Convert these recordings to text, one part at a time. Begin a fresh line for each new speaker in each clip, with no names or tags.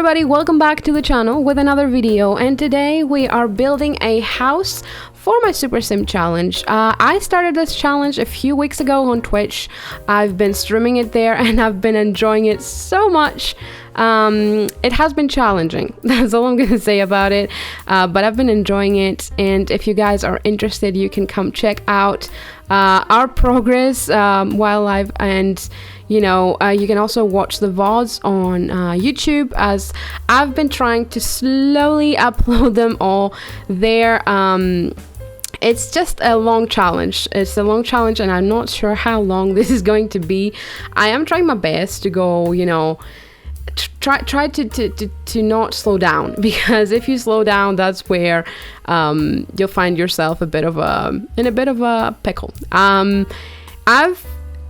everybody, welcome back to the channel with another video, and today we are building a house for my Super Sim challenge. I started this challenge a few weeks ago on Twitch. I've been streaming it there and I've been enjoying it so much. It has been challenging, that's all I'm gonna say about it, but I've been enjoying it, and if you guys are interested you can come check out our progress while live, and you can also watch the VODs on YouTube, as I've been trying to slowly upload them all there. It's just a long challenge. It's a long challenge and I'm not sure how long this is going to be. I am trying my best to go, try to not slow down, because if you slow down, that's where you'll find yourself in a bit of a pickle. I've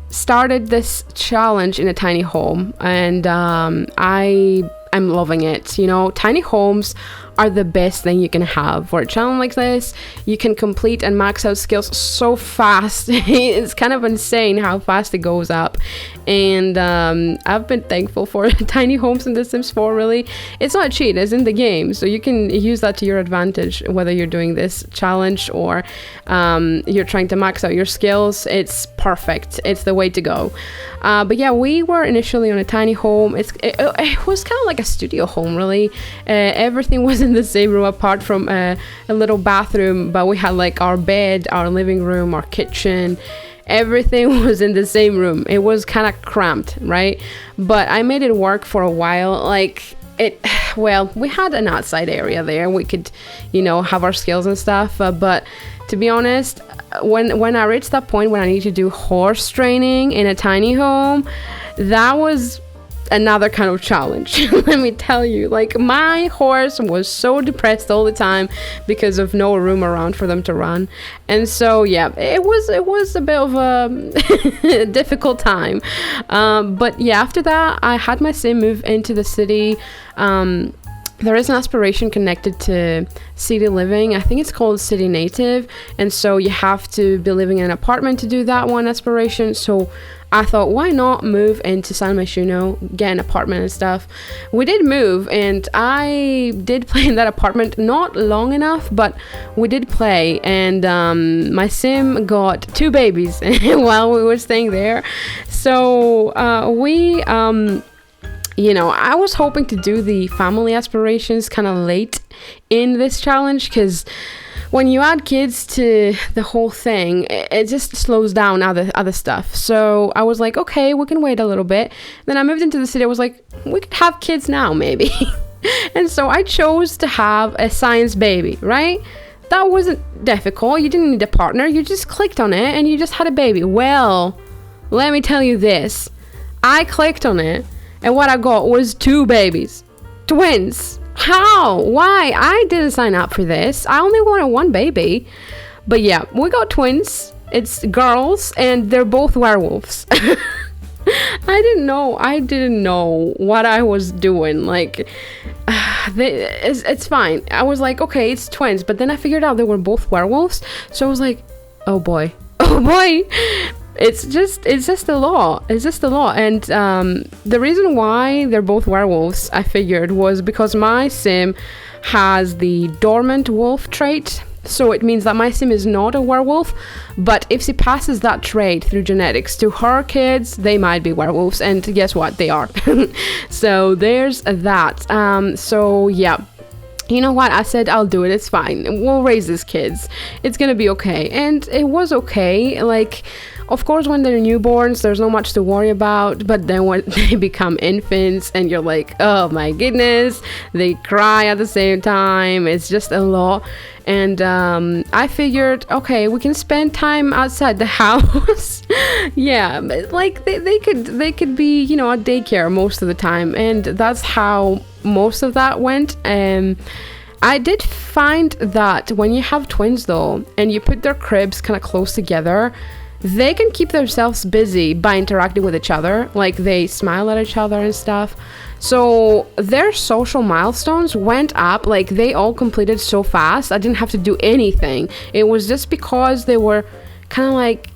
started this challenge in a tiny home, and I'm loving it. Tiny homes are the best thing you can have for a challenge like this. You can complete and max out skills so fast. It's kind of insane how fast it goes up, and I've been thankful for tiny homes in The Sims 4. Really, it's not a cheat, it's in the game, so you can use that to your advantage, whether you're doing this challenge or you're trying to max out your skills. It's perfect, it's the way to go. But yeah, we were initially on a tiny home. It was kind of like a studio home, really. Everything was in the same room apart from a little bathroom, but we had like our bed, our living room, our kitchen. Everything was in the same room. It was kind of cramped, right? But I made it work for a while. We had an outside area there. We could, have our skills and stuff. But to be honest, when I reached that point when I need to do horse training in a tiny home, that was another kind of challenge. Let me tell you, my horse was so depressed all the time because of no room around for them to run, and so yeah, it was a bit of a difficult time, but yeah, after that I had my sim move into the city. There is an aspiration connected to city living. I think it's called City Native, and so you have to be living in an apartment to do that one aspiration. So I thought, why not move into San Myshuno, get an apartment and stuff. We did move, and I did play in that apartment, not long enough, but we did play, and my sim got 2 babies while we were staying there. So I was hoping to do the family aspirations kind of late in this challenge, because when you add kids to the whole thing, it just slows down other stuff. So I was like, okay, we can wait a little bit. Then I moved into the city. I was like, we could have kids now, maybe. And so I chose to have a science baby, right? That wasn't difficult. You didn't need a partner. You just clicked on it and you just had a baby. Well, let me tell you this. I clicked on it, and what I got was 2 babies. Twins. How? Why? I didn't sign up for this. I only wanted 1 baby. But yeah, we got twins. It's girls, and they're both werewolves. I didn't know what I was doing. It's fine. I was like, okay, it's twins. But then I figured out they were both werewolves. So I was like, oh boy. It's just the law. And the reason why they're both werewolves, I figured, was because my sim has the dormant wolf trait. So it means that my sim is not a werewolf, but if she passes that trait through genetics to her kids, they might be werewolves, and guess what? They are. So there's that. So yeah. You know what? I said I'll do it. It's fine. We'll raise these kids. It's gonna be okay. And it was okay. Of course, when they're newborns, there's not much to worry about. But then when they become infants and you're like, oh my goodness, they cry at the same time. It's just a lot. And I figured, okay, we can spend time outside the house. Yeah, they could be, at daycare most of the time, and that's how most of that went. I did find that when you have twins though, and you put their cribs kind of close together, they can keep themselves busy by interacting with each other. They smile at each other and stuff. So their social milestones went up. They all completed so fast. I didn't have to do anything. It was just because they were kind of like,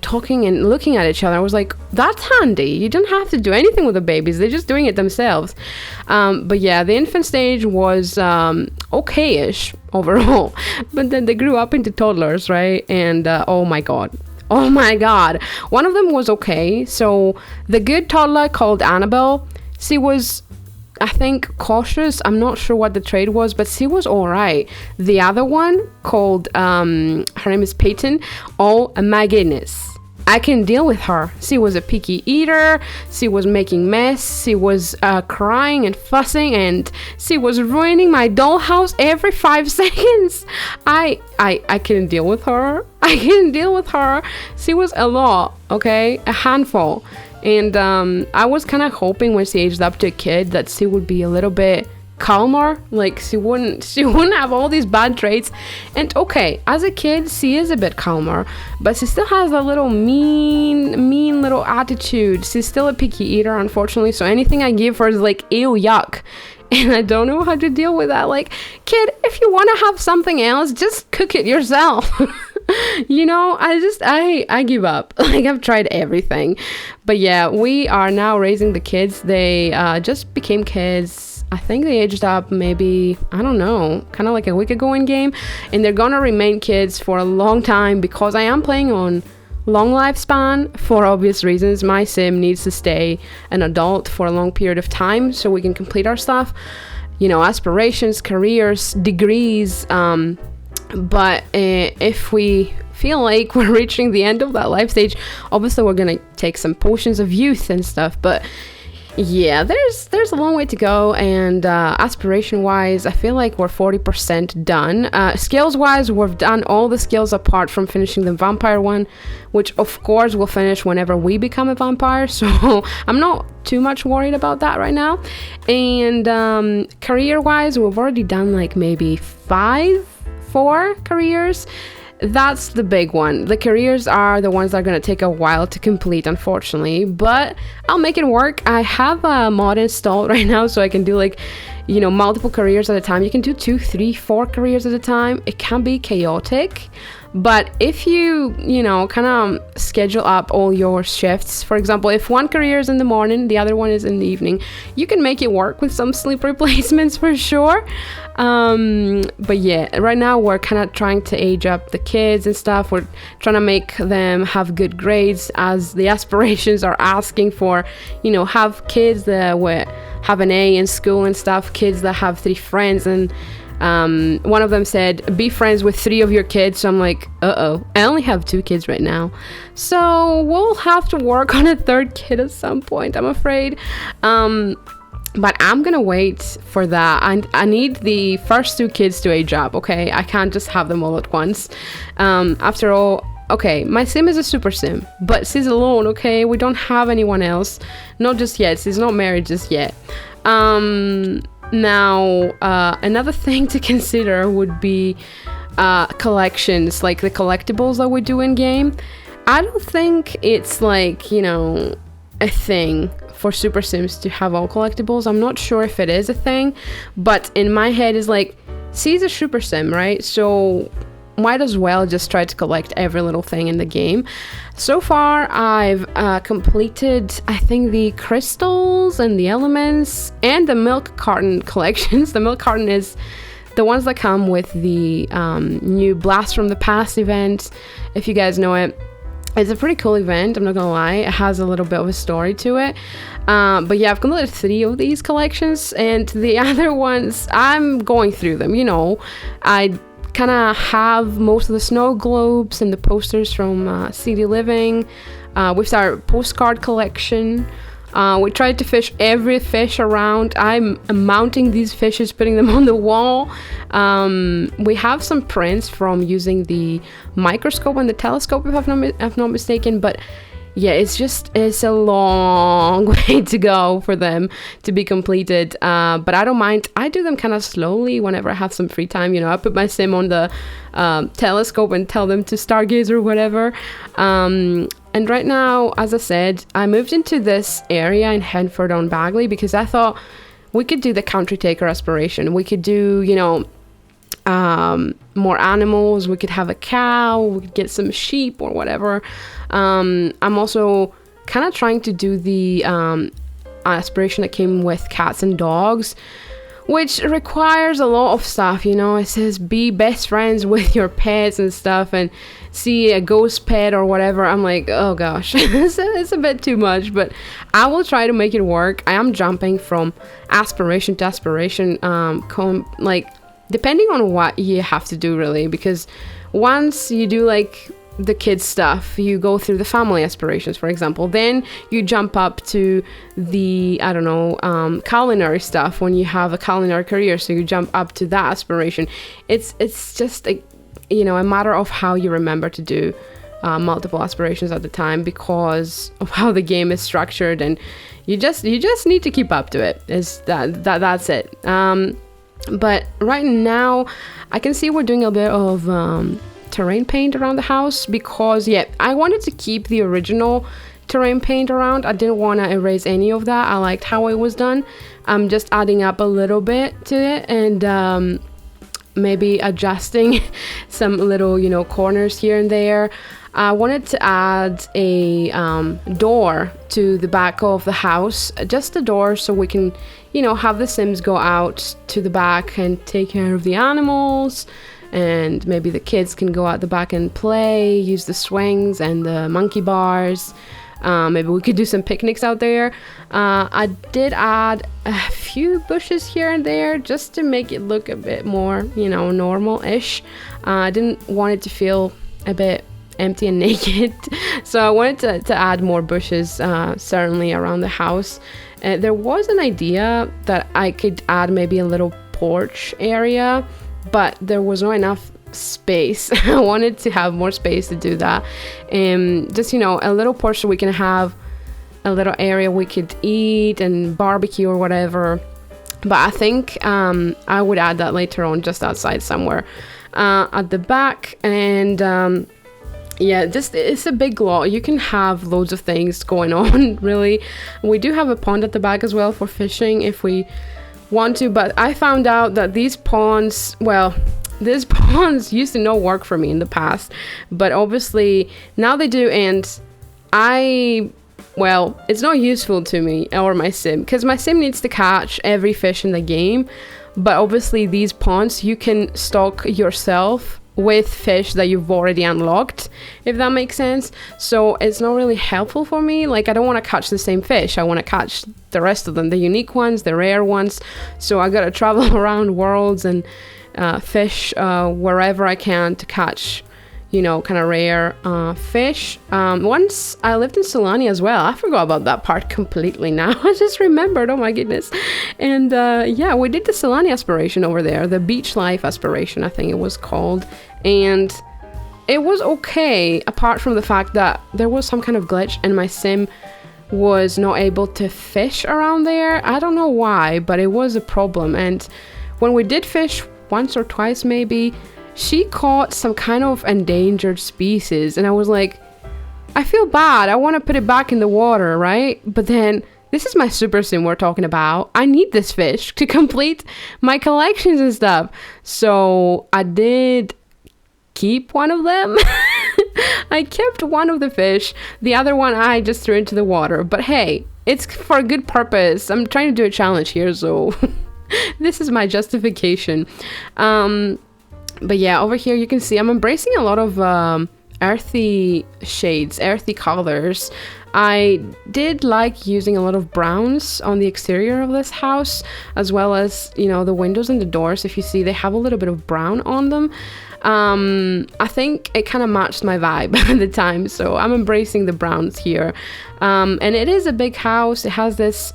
talking and looking at each other. I was like, that's handy. You don't have to do anything with the babies. They're just doing it themselves. But yeah, the infant stage was okay-ish overall. But then they grew up into toddlers, right? And oh my God. One of them was okay. So the good toddler called Annabelle, she was, I think, cautious. I'm not sure what the trait was, but she was all right. The other one called, her name is Peyton. Oh my goodness. I can deal with her. She was a picky eater. She was making mess. She was crying and fussing, and she was ruining my dollhouse every 5 seconds. I couldn't deal with her. She was a lot, okay? A handful. And I was kind of hoping when she aged up to a kid that she would be a little bit calmer, like she wouldn't have all these bad traits. And okay, as a kid she is a bit calmer, but she still has a little mean little attitude. She's still a picky eater, unfortunately, so anything I give her is like, ew, yuck. And I don't know how to deal with that. Like, kid, if you want to have something else, just cook it yourself. I give up. Like, I've tried everything. But yeah, we are now raising the kids. They just became kids. I think they aged up maybe, I don't know, kind of like a week ago in game. And they're gonna remain kids for a long time because I am playing on long lifespan for obvious reasons. My sim needs to stay an adult for a long period of time so we can complete our stuff. Aspirations, careers, degrees. But if we feel like we're reaching the end of that life stage, obviously we're gonna take some potions of youth and stuff. But yeah, there's a long way to go, and aspiration wise I feel like we're 40% done. Skills wise, we've done all the skills apart from finishing the vampire one, which of course we'll finish whenever we become a vampire, so I'm not too much worried about that right now. And career wise, we've already done like maybe 4 careers. That's the big one. The careers are the ones that are going to take a while to complete, unfortunately, but I'll make it work. I have a mod installed right now, so I can do like, multiple careers at a time. You can do 2, 3, 4 careers at a time. It can be chaotic, but if you, kind of schedule up all your shifts, for example, if one career is in the morning, the other one is in the evening, you can make it work with some sleep replacements for sure. But yeah, right now we're kind of trying to age up the kids and stuff. We're trying to make them have good grades, as the aspirations are asking for, have kids that have an A in school and stuff, kids that have 3 friends. And one of them said, be friends with 3 of your kids. So I'm like, I only have 2 kids right now, so we'll have to work on a 3rd kid at some point, I'm afraid. But I'm gonna wait for that. I need the first 2 kids to age up, okay? I can't just have them all at once. After all, okay, my sim is a super sim, but she's alone, okay? We don't have anyone else. Not just yet. She's not married just yet. Now, another thing to consider would be collections, like the collectibles that we do in game. I don't think it's like, a thing for super sims to have all collectibles. I'm not sure if it is a thing, but in my head is like, she's a super sim, right? So might as well just try to collect every little thing in the game. So far I've completed, I think, the crystals and the elements and the milk carton collections. The milk carton is the ones that come with the new Blast from the Past event, if you guys know it. It's a pretty cool event, I'm not gonna lie. It has a little bit of a story to it. But yeah, I've completed 3 of these collections, and the other ones, I'm going through them. I kind of have most of the snow globes and the posters from CD Living. We've started postcard collection. We tried to fish every fish around. I'm mounting these fishes, putting them on the wall. We have some prints from using the microscope and the telescope, if I'm not mistaken, but yeah, it's a long way to go for them to be completed, but I don't mind. I do them kind of slowly whenever I have some free time. I put my sim on the telescope and tell them to stargaze or whatever. And right now, as I said, I moved into this area in Henford on Bagley because I thought we could do the country taker aspiration. We could do, more animals. We could have a cow, we could get some sheep or whatever. I'm also kind of trying to do the aspiration that came with cats and dogs, which requires a lot of stuff. It says be best friends with your pets and stuff, and see a ghost pet or whatever. I'm like, oh gosh, it's a bit too much, but I will try to make it work. I am jumping from aspiration to aspiration, depending on what you have to do, really, because once you do like the kids stuff, you go through the family aspirations, for example, then you jump up to the culinary stuff when you have a culinary career, so you jump up to that aspiration. It's just a matter of how you remember to do multiple aspirations at the time, because of how the game is structured, and you just need to keep up to it. That's it. But right now I can see we're doing a bit of terrain paint around the house, because I wanted to keep the original terrain paint around. I didn't want to erase any of that. I liked how it was done. I'm just adding up a little bit to it, and maybe adjusting some little corners here and there. I wanted to add a door to the back of the house, just a door, so we can have the Sims go out to the back and take care of the animals, and maybe the kids can go out the back and play, use the swings and the monkey bars. Maybe we could do some picnics out there. I did add a few bushes here and there just to make it look a bit more, normal-ish. I didn't want it to feel a bit empty and naked, so I wanted to add more bushes, certainly around the house. There was an idea that I could add maybe a little porch area, but there was not enough space. I wanted to have more space to do that, and just a little porch so we can have a little area we could eat and barbecue or whatever. But I think I would add that later on, just outside somewhere at the back. And it's a big lot. You can have loads of things going on, really. We do have a pond at the back as well for fishing if we want to, but I found out that these ponds used to not work for me in the past, but obviously now they do, and it's not useful to me or my sim, because my sim needs to catch every fish in the game, but obviously these ponds you can stock yourself with fish that you've already unlocked, if that makes sense. So it's not really helpful for me. Like, I don't want to catch the same fish. I want to catch the rest of them, the unique ones, the rare ones. So I gotta travel around worlds and fish wherever I can to catch kind of rare fish. Once I lived in Solani as well. I forgot about that part completely now. I just remembered, oh my goodness. And we did the Solani aspiration over there, the beach life aspiration, I think it was called. And it was okay, apart from the fact that there was some kind of glitch and my sim was not able to fish around there. I don't know why, but it was a problem. And when we did fish once or twice maybe, she caught some kind of endangered species, and I was like, I feel bad. I want to put it back in the water, right? But then, this is my super sim we're talking about. I need this fish to complete my collections and stuff. So I did keep one of them. I kept one of the fish. The other one I just threw into the water. But hey, it's for a good purpose. I'm trying to do a challenge here, so this is my justification. But yeah, over here you can see I'm embracing a lot of earthy shades, earthy colors. I did like using a lot of browns on the exterior of this house, as well as, the windows and the doors. If you see, they have a little bit of brown on them. I think it kind of matched my vibe at the time, so I'm embracing the browns here. And it is a big house. It has this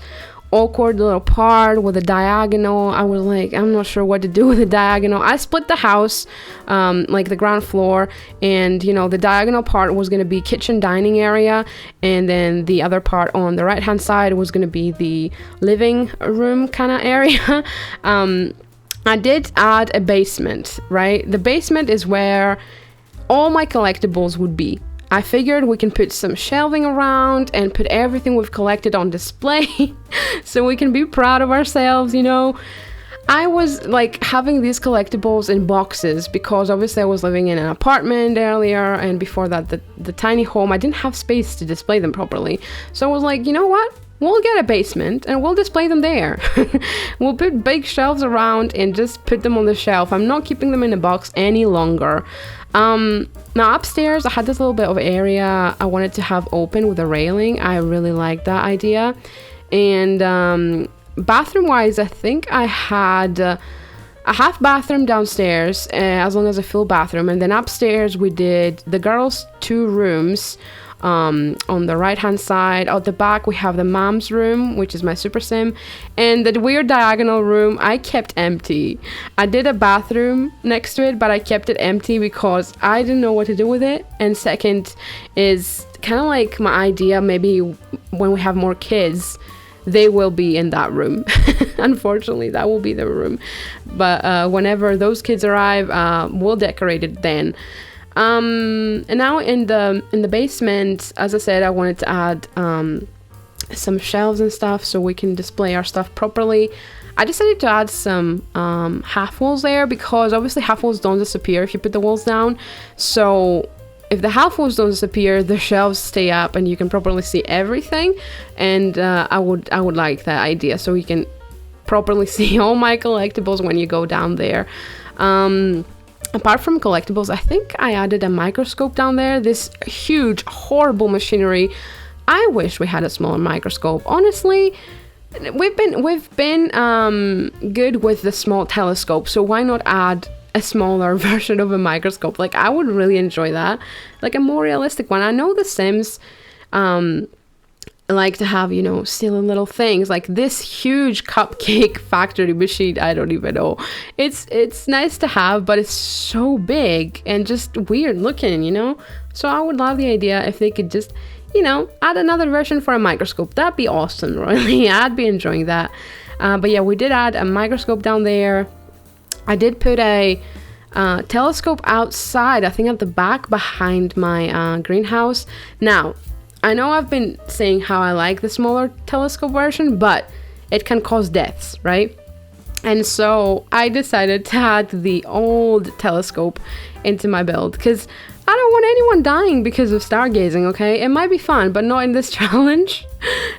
awkward little part with a diagonal. I was like, I'm not sure what to do with the diagonal. I split the house, like the ground floor, and the diagonal part was going to be kitchen dining area, and then the other part on the right hand side was going to be the living room kind of area. I did add a basement, right? The basement is where all my collectibles would be. I figured we can put some shelving around and put everything we've collected on display so we can be proud of ourselves, I was like having these collectibles in boxes because obviously I was living in an apartment earlier, and before that the tiny home, I didn't have space to display them properly. So I was like, you know what? We'll get a basement and we'll display them there. We'll put big shelves around and just put them on the shelf. I'm not keeping them in a box any longer. Now upstairs I had this little bit of area I wanted to have open with a railing. I really liked that idea. And bathroom wise, I think I had a half bathroom downstairs, as long as a full bathroom, and then upstairs we did the girls' 2 rooms. On the right hand side, out the back we have the mom's room, which is my super sim, and the weird diagonal room I kept empty. I did a bathroom next to it, but I kept it empty because I didn't know what to do with it. And second is kind of like my idea, maybe when we have more kids, they will be in that room. Unfortunately, that will be the room. But whenever those kids arrive, we'll decorate it then. And now in the basement, as I said, I wanted to add some shelves and stuff so we can display our stuff properly. I decided to add some half walls there because obviously half walls don't disappear if you put the walls down. So if the half walls don't disappear, the shelves stay up and you can properly see everything. And I would like that idea, so you can properly see all my collectibles when you go down there. Apart from collectibles, I think I added a microscope down there. This huge, horrible machinery. I wish we had a smaller microscope. Honestly, we've been good with the small telescope, so why not add a smaller version of a microscope? Like, I would really enjoy that, like a more realistic one. I know the Sims like to have, you know, silly little things like this huge cupcake factory machine. I don't even know, it's nice to have, but it's so big and just weird looking, you know. So I would love the idea if they could just, you know, add another version for a microscope. That'd be awesome, really. I'd be enjoying that. But yeah, we did add a microscope down there. I did put a telescope outside, I think at the back behind my greenhouse. Now, I know I've been saying how I like the smaller telescope version, but it can cause deaths, right? And so I decided to add the old telescope into my build because I don't want anyone dying because of stargazing, okay? It might be fun, but not in this challenge.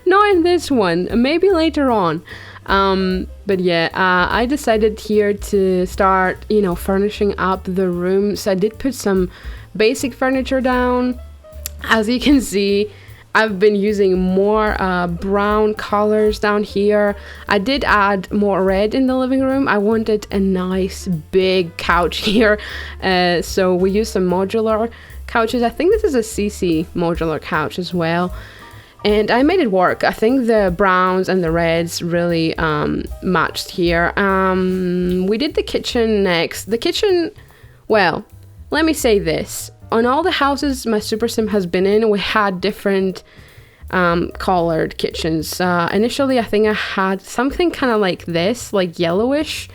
Not in this one. Maybe later on. But yeah, I decided here to start, you know, furnishing up the room. So I did put some basic furniture down. As you can see, I've been using more brown colors down here. I did add more red in the living room. I wanted a nice big couch here. So we used some modular couches. I think this is a CC modular couch as well. And I made it work. I think the browns and the reds really matched here. We did the kitchen next. The kitchen, well, let me say this. On all the houses my Super Sim has been in, we had different colored kitchens. Initially, I think I had something kind of like this, like yellowish.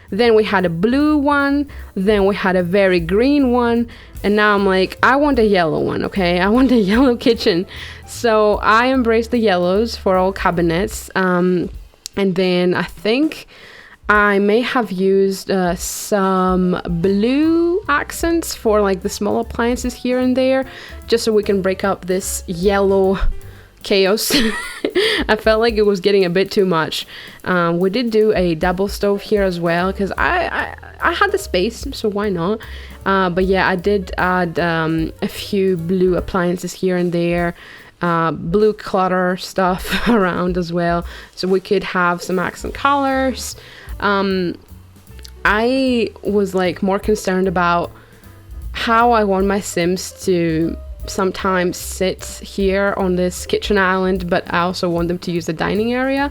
Then we had a blue one. Then we had a very green one. And now I'm like, I want a yellow one, okay? I want a yellow kitchen. So I embraced the yellows for all cabinets. And then I think I may have used some blue accents for like the small appliances here and there, just so we can break up this yellow chaos. I felt like it was getting a bit too much. We did do a double stove here as well because I had the space, so why not? But yeah, I did add a few blue appliances here and there. Blue clutter stuff around as well, so we could have some accent colors. I was like more concerned about how I want my Sims to sometimes sit here on this kitchen island, but I also want them to use the dining area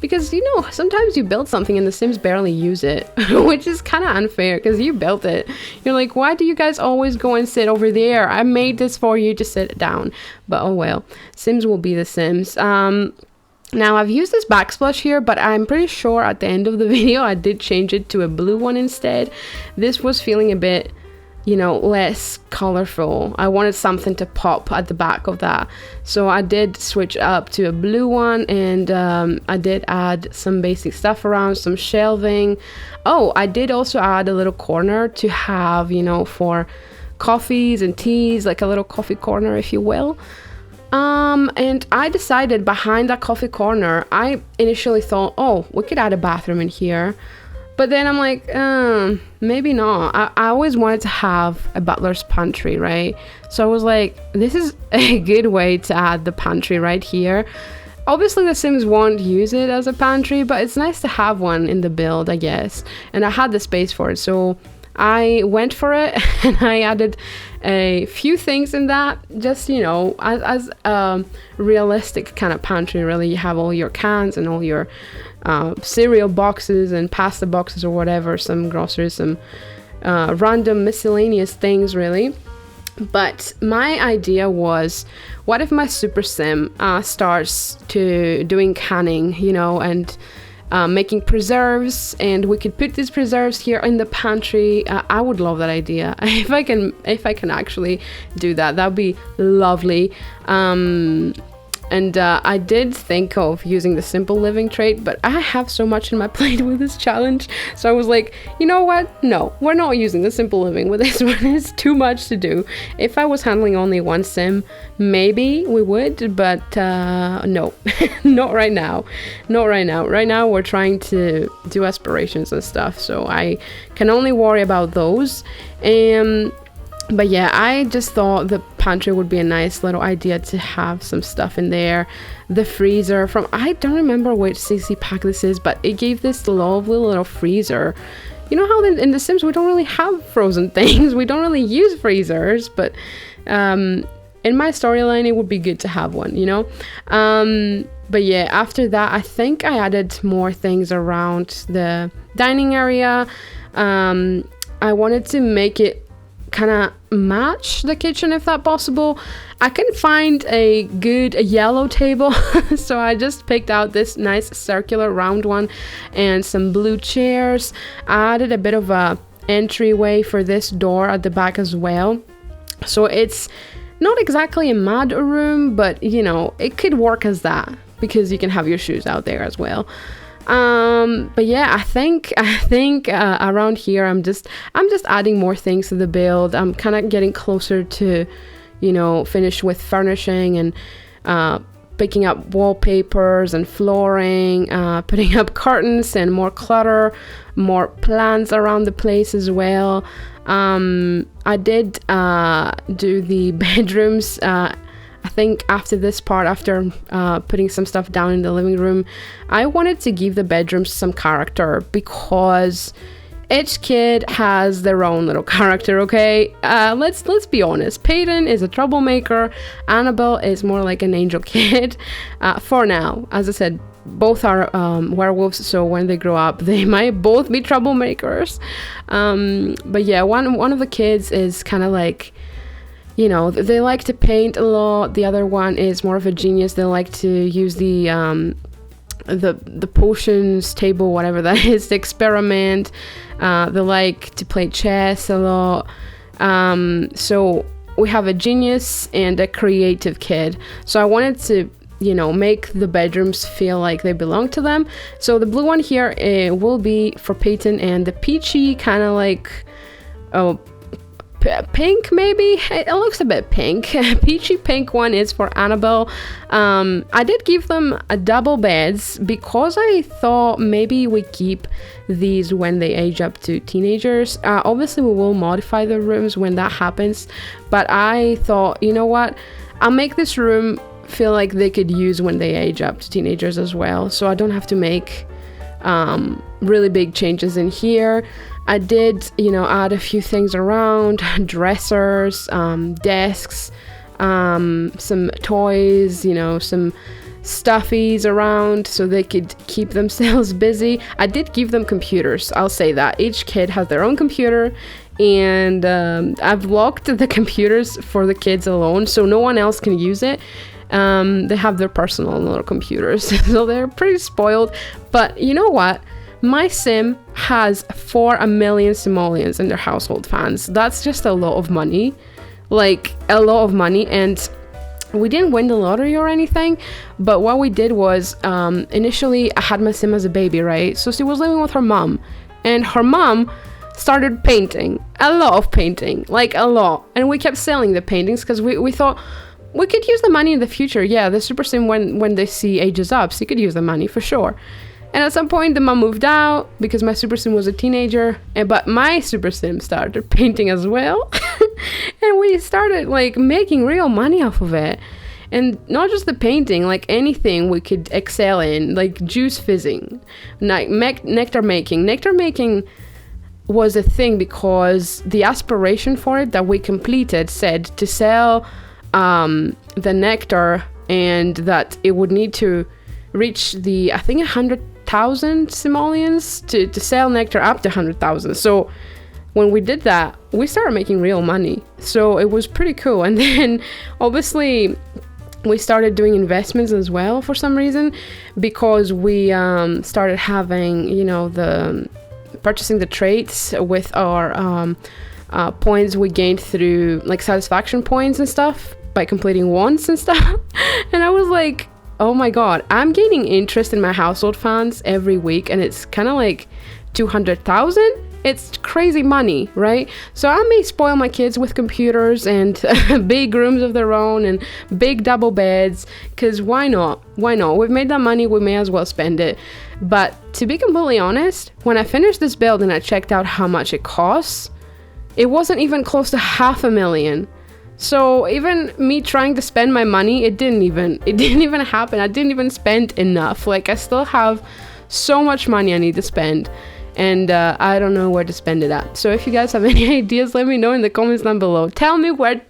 because, you know, sometimes you build something and the Sims barely use it, which is kind of unfair because you built it. You're like, why do you guys always go and sit over there? I made this for you to sit down. But oh well, Sims will be the Sims. Now I've used this backsplash here, but I'm pretty sure at the end of the video I did change it to a blue one instead. This was feeling a bit less colorful. I wanted something to pop at the back of that. So I did switch up to a blue one, and I did add some basic stuff around, some shelving. Oh, I did also add a little corner to have, for coffees and teas, like a little coffee corner, if you will. And I decided behind that coffee corner, I initially thought, oh, we could add a bathroom in here. But then I'm like, maybe not. I always wanted to have a butler's pantry, right? So I was like, this is a good way to add the pantry right here. Obviously, the Sims won't use it as a pantry, but it's nice to have one in the build, I guess. And I had the space for it, so I went for it, and I added a few things in that, just, as a realistic kind of pantry, really. You have all your cans and all your cereal boxes and pasta boxes or whatever, some groceries, some random miscellaneous things, really. But my idea was, what if my super sim starts to doing canning, and making preserves, and we could put these preserves here in the pantry. I would love that idea. If I can actually do that, that'd be lovely. And I did think of using the simple living trait, but I have so much in my plate with this challenge. So I was like, you know what? No, we're not using the simple living with this one. It's too much to do. If I was handling only one sim, maybe we would, but no, not right now. Not right now. Right now we're trying to do aspirations and stuff, so I can only worry about those. But yeah, I just thought the pantry would be a nice little idea to have some stuff in there. The freezer from, I don't remember which CC pack this is, but it gave this lovely little freezer. You know how in The Sims we don't really have frozen things. We don't really use freezers, but in my storyline it would be good to have one, But yeah, after that, I think I added more things around the dining area. I wanted to make it kind of match the kitchen if that possible. I couldn't find a good yellow table, so I just picked out this nice circular round one and some blue chairs. I added a bit of a entryway for this door at the back as well, so it's not exactly a mad room, but it could work as that because you can have your shoes out there as well. But yeah, I think around here I'm just adding more things to the build. I'm kind of getting closer to, finish with furnishing and picking up wallpapers and flooring, putting up curtains and more clutter, more plants around the place as well. I did do the bedrooms. I think after this part, after putting some stuff down in the living room, I wanted to give the bedrooms some character because each kid has their own little character, okay? Let's be honest. Peyton is a troublemaker. Annabelle is more like an angel kid for now. As I said, both are werewolves, so when they grow up, they might both be troublemakers. But yeah, one of the kids is kind of like, they like to paint a lot. The other one is more of a genius. They like to use the potions table, whatever that is, to experiment. They like to play chess a lot. So we have a genius and a creative kid. So I wanted to, make the bedrooms feel like they belong to them. So the blue one here will be for Peyton, and the peachy kind of like, pink, maybe it looks a bit pink. Peachy pink one is for Annabelle. I did give them a double beds because I thought maybe we keep these when they age up to teenagers. Obviously we will modify the rooms when that happens, but I thought, you know what, I'll make this room feel like they could use when they age up to teenagers as well, so I don't have to make really big changes in here. I did, add a few things around, dressers, desks, some toys, some stuffies around so they could keep themselves busy. I did give them computers, I'll say that. Each kid has their own computer, and I've locked the computers for the kids alone so no one else can use it. They have their personal little computers, so they're pretty spoiled. But you know what? My sim has 4 million simoleons in their household funds. That's just a lot of money, like a lot of money. And we didn't win the lottery or anything, but what we did was, initially I had my sim as a baby, right? So she was living with her mom, and her mom started painting, a lot of painting, like a lot. And we kept selling the paintings because we thought we could use the money in the future. Yeah, the super sim, when the C ages up, she could use the money for sure. And at some point the mom moved out because my super sim was a teenager, but my super sim started painting as well. And we started like making real money off of it. And not just the painting, like anything we could excel in, like juice fizzing, like nectar making. Nectar making was a thing because the aspiration for it that we completed said to sell the nectar, and that it would need to reach the, I think, 100,000 simoleons to sell nectar up to 100,000. So when we did that, we started making real money. So it was pretty cool. And then obviously we started doing investments as well for some reason, because we started having, purchasing the traits with our points we gained through like satisfaction points and stuff by completing wants and stuff. And I was like, oh my god, I'm gaining interest in my household funds every week, and it's kind of like 200,000. It's crazy money, right? So I may spoil my kids with computers and big rooms of their own and big double beds, because why not? We've made that money, we may as well spend it. But to be completely honest, when I finished this build and I checked out how much it costs, it wasn't even close to 500,000. So even me trying to spend my money, it didn't even happen. I didn't even spend enough. Like, I still have so much money I need to spend, and I don't know where to spend it at. So if you guys have any ideas, let me know in the comments down below. Tell me where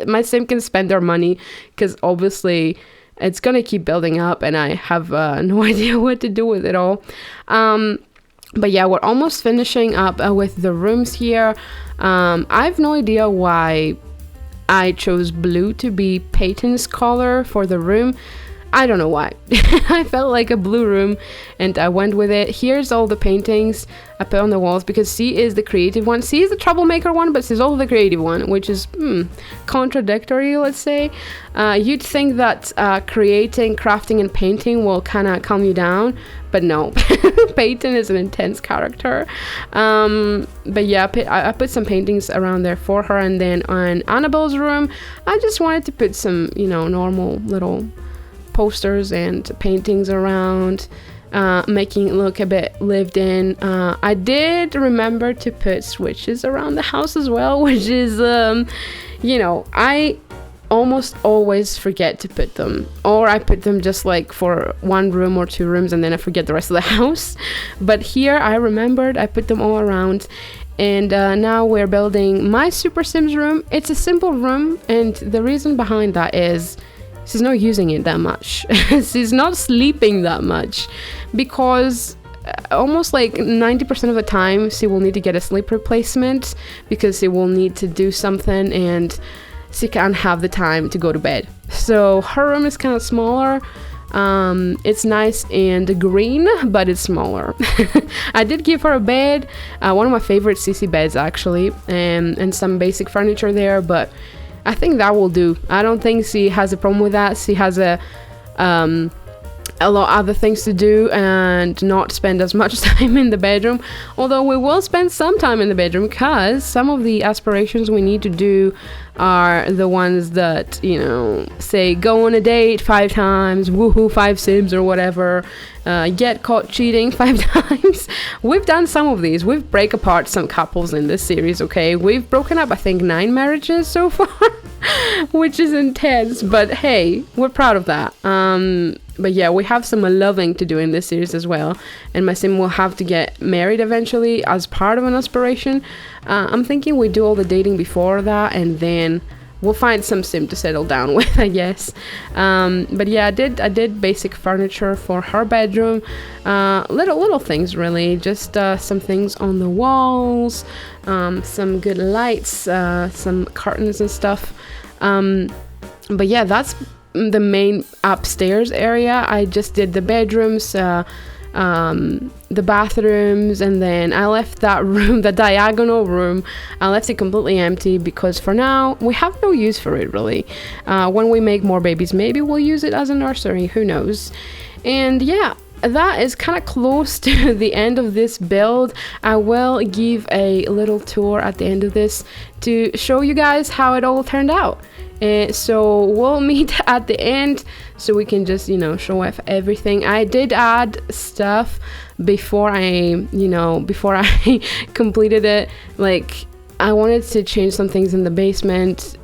my sim can spend their money, because obviously it's gonna keep building up and I have no idea what to do with it all. But yeah, we're almost finishing up with the rooms here. I have no idea why I chose blue to be Peyton's color for the room. I don't know why. I felt like a blue room and I went with it. Here's all the paintings I put on the walls because she is the creative one. She is the troublemaker one, but she's also the creative one, which is contradictory, let's say. You'd think that creating, crafting, and painting will kind of calm you down, but no. Peyton is an intense character. But yeah, I put some paintings around there for her, and then on Annabelle's room, I just wanted to put some, normal little posters and paintings around, making it look a bit lived in. I did remember to put switches around the house as well, which is I almost always forget to put them, or I put them just like for one room or two rooms and then I forget the rest of the house. But here I remembered, I put them all around. And now we're building my Super Sims room. It's a simple room, and the reason behind that is she's not using it that much. She's not sleeping that much, because almost like 90% of the time she will need to get a sleep replacement because she will need to do something and she can't have the time to go to bed. So her room is kind of smaller. It's nice and green, but it's smaller. I did give her a bed, one of my favorite CC beds actually, and some basic furniture there, but I think that will do. I don't think she has a problem with that. She has a lot of other things to do and not spend as much time in the bedroom. Although we will spend some time in the bedroom, because some of the aspirations we need to do are the ones that, say go on a date 5 times, woohoo 5 sims or whatever, get caught cheating 5 times. We've done some of these. We've break apart some couples in this series, okay? We've broken up, I think, 9 marriages so far, which is intense, but hey, we're proud of that. But yeah, we have some loving to do in this series as well, and my sim will have to get married eventually as part of an aspiration. I'm thinking we do all the dating before that, and then we'll find some sim to settle down with, I guess. But yeah, I did basic furniture for her bedroom, little things really, just some things on the walls, some good lights, some curtains and stuff. But yeah, that's the main upstairs area. I just did the bedrooms, the bathrooms, and then I left that room, the diagonal room, I left it completely empty because for now we have no use for it really. When we make more babies, maybe we'll use it as a nursery, who knows. And yeah, that is kind of close to the end of this build. I will give a little tour at the end of this to show you guys how it all turned out. So we'll meet at the end so we can just, you know, show off everything. I did add stuff before I completed it. Like, I wanted to change some things in the basement,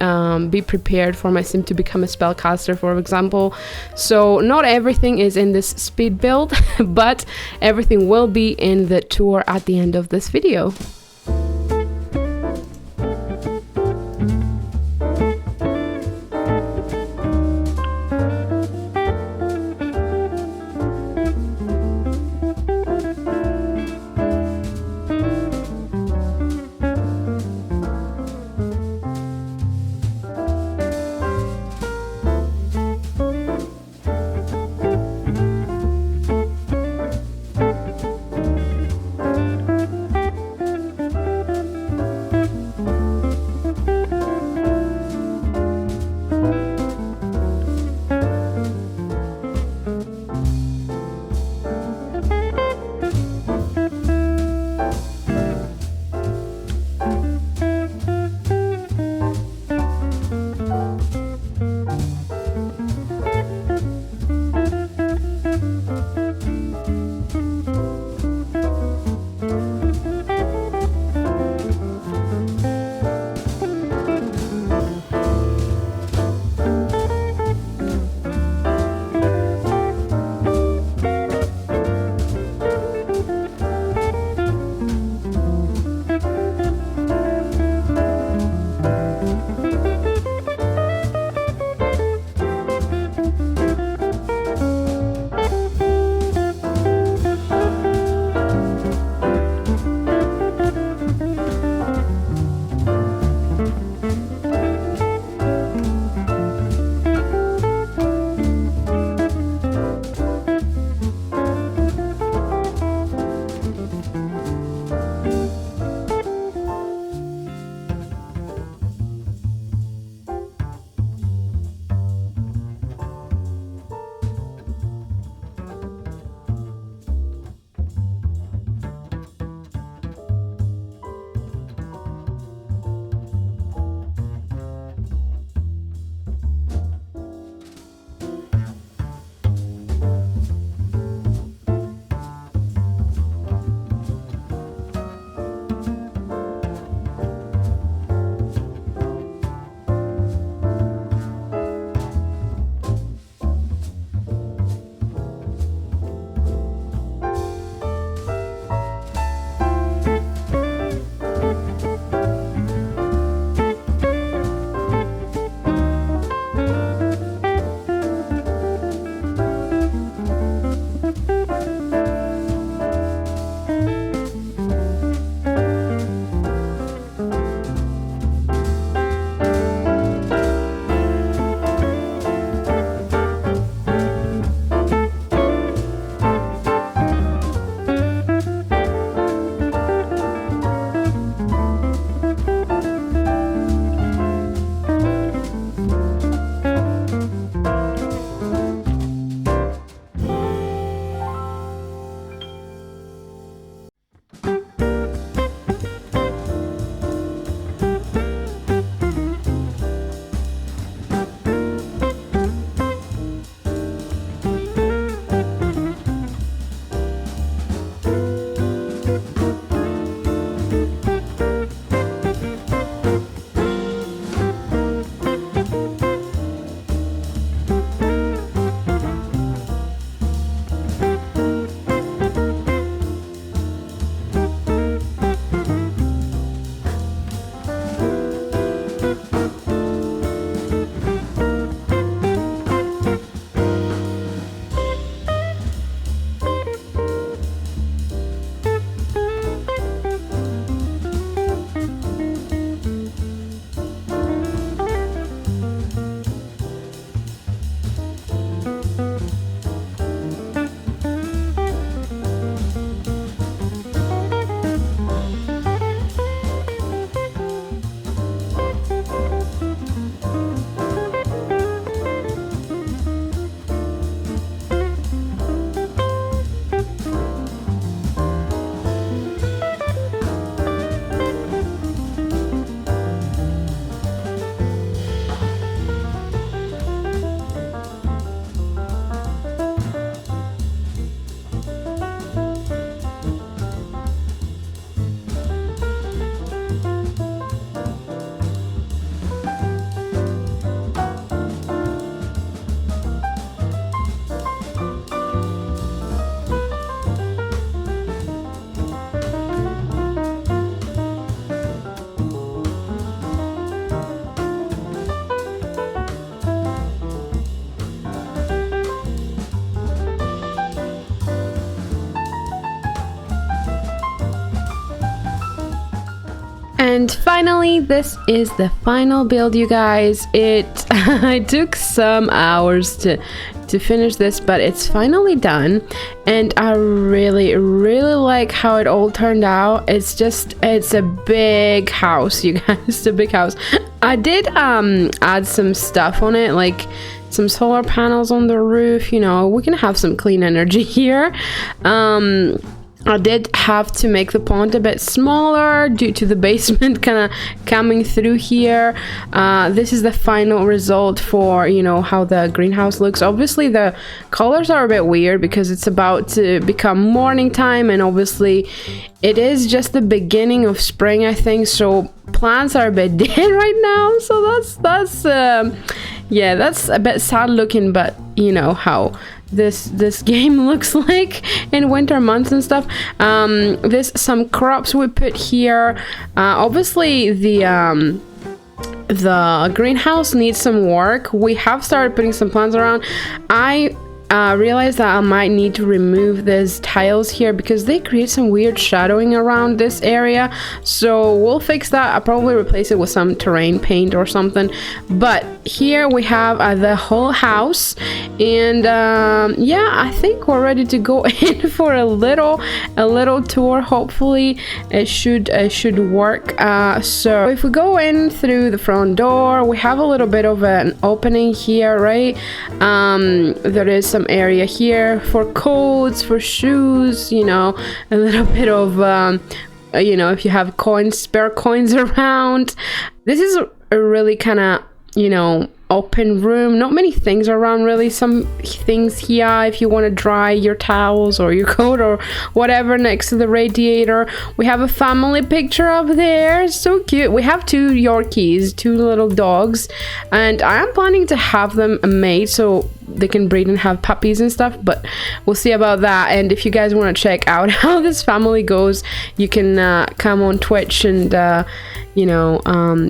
be prepared for my sim to become a spellcaster, for example. So not everything is in this speed build, but everything will be in the tour at the end of this video. finally, this is the final build, you guys. It took some hours to finish this, but it's finally done, and I really like how it all turned out. It's a big house, you guys. It's a big house. I did add some stuff on it, like some solar panels on the roof. You know, we can have some clean energy here. I did have to make the pond a bit smaller due to the basement kind of coming through here. This is the final result for, you know, how the greenhouse looks. Obviously the colors are a bit weird because it's about to become morning time, and obviously it is just the beginning of spring, I think, so plants are a bit dead right now. So that's yeah, that's a bit sad looking, but you know how this game looks like in winter months and stuff. There's some crops we put here. Obviously the greenhouse needs some work. We have started putting some plants around. I realized that I might need to remove these tiles here because they create some weird shadowing around this area, so we'll fix that. I'll probably replace it with some terrain paint or something. But here we have the whole house, and yeah, I think we're ready to go in for a little tour. Hopefully it should work. So if we go in through the front door, we have a little bit of an opening here, right? There is some area here for coats, for shoes, you know, a little bit of you know, if you have spare coins around. This is a really kind of, you know, open room. Not many things around, really. Some things here if you want to dry your towels or your coat or whatever next to the radiator. We have a family picture up there, so cute. We have 2 Yorkies, 2 little dogs, and I am planning to have them made so they can breed and have puppies and stuff, but we'll see about that. And if you guys want to check out how this family goes, you can come on Twitch and you know,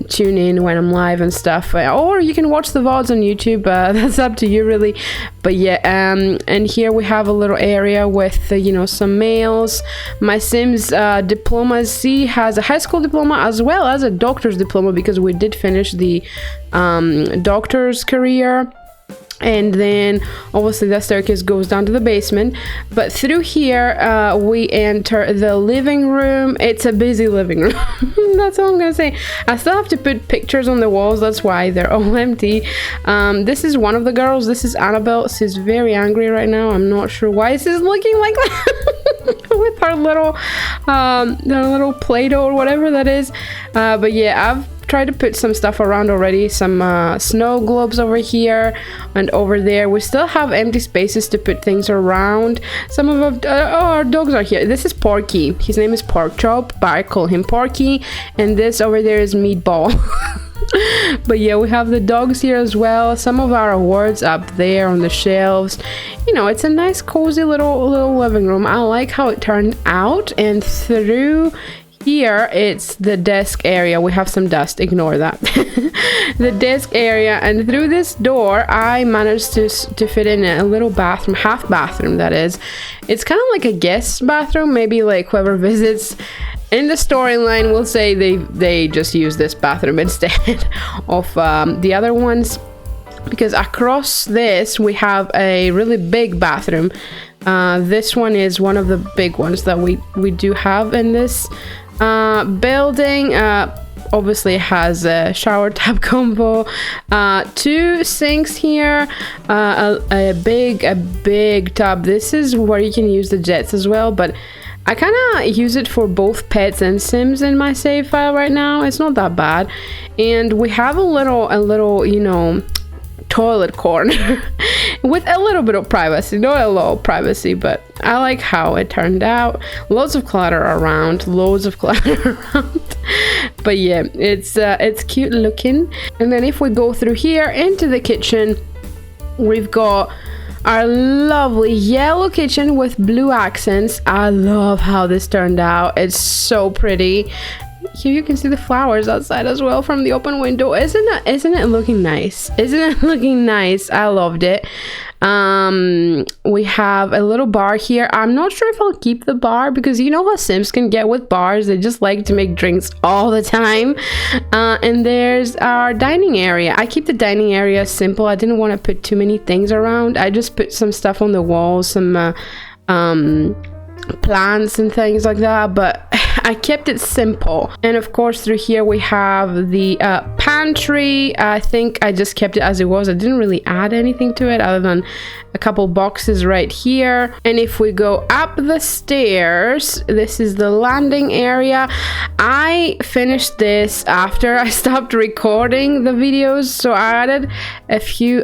tune in when I'm live and stuff, or you can watch the VODs on YouTube. That's up to you, really. But yeah, and here we have a little area with you know, some mails. My Sims diplomacy has a high school diploma as well as a doctor's diploma, because we did finish the doctor's career. And then obviously the staircase goes down to the basement, but through here we enter the living room. It's a busy living room. That's all I'm gonna say. I still have to put pictures on the walls, that's why they're all empty. This is one of the girls. This is Annabelle. She's very angry right now. I'm not sure why she's looking like that with her little Play-Doh or whatever that is. But yeah, I've tried to put some stuff around already, some snow globes over here and over there. We still have empty spaces to put things around. Some of our dogs are here. This is Porky. His name is Pork Chop, but I call him Porky. And this over there is Meatball. But yeah, we have the dogs here as well. Some of our awards up there on the shelves. You know, it's a nice cozy little living room. I like how it turned out. And through here it's the desk area. We have some dust, ignore that. The desk area, and through this door I managed to fit in a little bathroom, half bathroom that is. It's kind of like a guest bathroom, maybe like whoever visits in the storyline will say they just use this bathroom instead of the other ones, because across this we have a really big bathroom. This one is one of the big ones that we do have in this building. Obviously it has a shower tub combo, 2 sinks here, a big tub. This is where you can use the jets as well, but I kind of use it for both pets and Sims in my save file right now. It's not that bad. And we have a little, you know, toilet corner with a little bit of privacy. Not a lot of privacy, but I like how it turned out. Loads of clutter around, but yeah, it's cute looking. And then if we go through here into the kitchen, we've got our lovely yellow kitchen with blue accents. I love how this turned out. It's so pretty. Here you can see the flowers outside as well from the open window. Isn't it looking nice? Isn't it looking nice? I loved it. We have a little bar here. I'm not sure if I'll keep the bar because you know how Sims can get with bars. They just like to make drinks all the time. And there's our dining area. I keep the dining area simple. I didn't want to put too many things around. I just put some stuff on the walls, some plants and things like that, but I kept it simple. And of course through here we have the pantry. I think I just kept it as it was. I didn't really add anything to it other than a couple boxes right here. And if we go up the stairs, this is the landing area. I finished this after I stopped recording the videos, so I added a few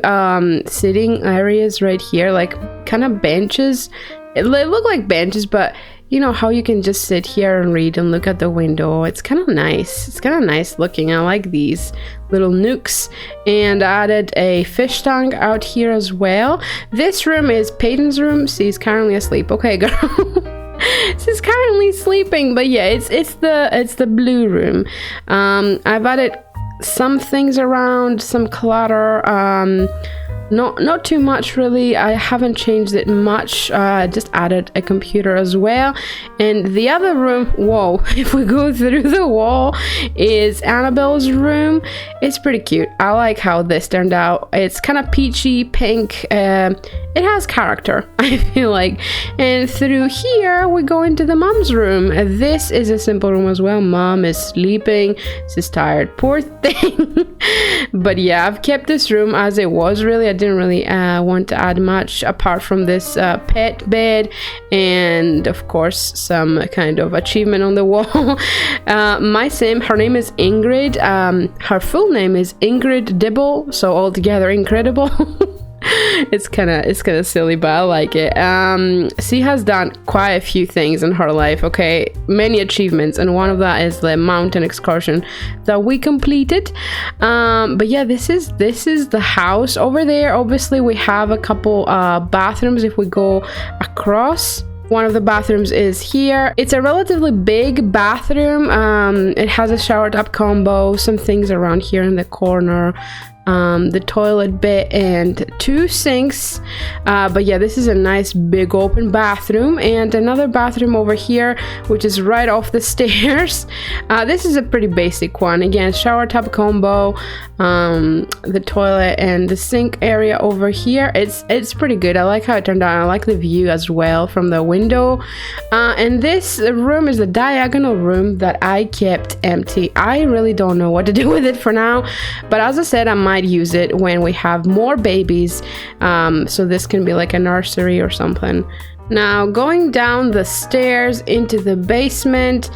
sitting areas right here, like kind of benches. It look like benches, but you know how you can just sit here and read and look at the window. It's kind of nice. It's kind of nice looking. I like these little nooks. And I added a fish tank out here as well. This room is Peyton's room. She's currently asleep. Okay, girl. She's currently sleeping, but yeah, it's the blue room. I've added some things around, some clutter. Not too much really. I haven't changed it much. I just added a computer as well. And the other room, whoa, if we go through the wall, is Annabelle's room. It's pretty cute. I like how this turned out. It's kind of peachy pink. It has character, I feel like. And through here we go into the mom's room. This is a simple room as well. Mom is sleeping. She's tired, poor thing. But yeah, I've kept this room as it was. Really, I didn't really want to add much apart from this pet bed and of course some kind of achievement on the wall. My sim, her name is Ingrid. Her full name is Ingrid Dibble, so altogether incredible. It's kind of silly, but I like it. She has done quite a few things in her life, okay, many achievements, and one of that is the mountain excursion that we completed. But yeah, this is the house. Over there obviously we have a couple bathrooms. If we go across, one of the bathrooms is here. It's a relatively big bathroom. It has a shower tub combo, some things around here in the corner, the toilet bit and 2 sinks. But yeah, this is a nice big open bathroom, and another bathroom over here which is right off the stairs. This is a pretty basic one. Again, shower tub combo, the toilet and the sink area over here. It's pretty good. I like how it turned out. I like the view as well from the window. And this room is the diagonal room that I kept empty. I really don't know what to do with it for now, but as I said, I might use it when we have more babies, so this can be like a nursery or something. Now going down the stairs into the basement,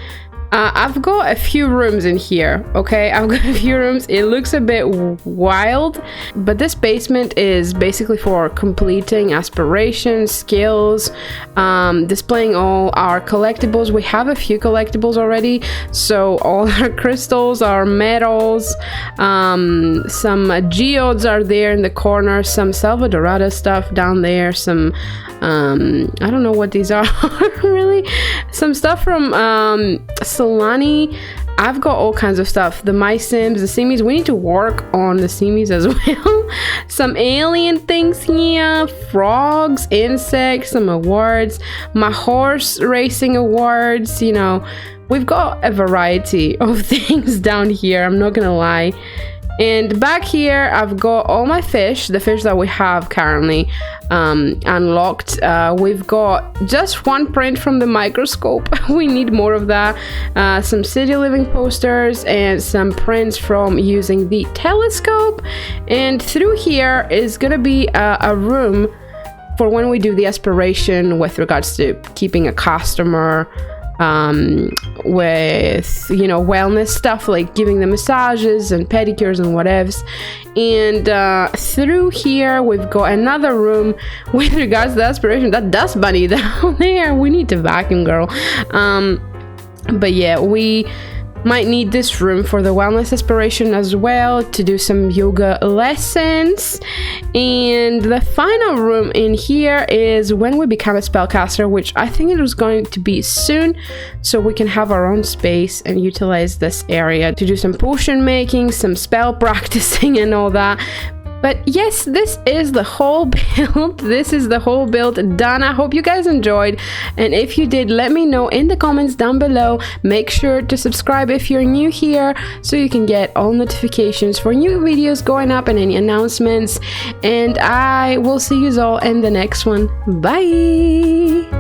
I've got a few rooms in here, okay? I've got a few rooms. It looks a bit wild, but this basement is basically for completing aspirations, skills, displaying all our collectibles. We have a few collectibles already, so all our crystals, our medals, some geodes are there in the corner, some Salvadorada stuff down there, some I don't know what these are really, some stuff from Solani. I've got all kinds of stuff. The My Sims, the Simies. We need to work on the Simies as well. Some alien things here, frogs, insects, some awards, my horse racing awards. You know, we've got a variety of things down here, I'm not gonna lie. And back here I've got all my fish, the fish that we have currently unlocked. We've got just one print from the microscope. We need more of that. Some city living posters and some prints from using the telescope. And through here is gonna be a room for when we do the aspiration with regards to keeping a customer, with, you know, wellness stuff like giving them massages and pedicures and whatevs. And through here we've got another room with regards to the aspiration. That dust bunny down there, we need to vacuum, girl. But yeah, we might need this room for the wellness aspiration as well, to do some yoga lessons. And the final room in here is when we become a spellcaster, which I think it was going to be soon, so we can have our own space and utilize this area to do some potion making, some spell practicing and all that. But yes, this is the whole build. This is the whole build done. I hope you guys enjoyed, and if you did, let me know in the comments down below. Make sure to subscribe if you're new here so you can get all notifications for new videos going up and any announcements, and I will see you all in the next one. Bye.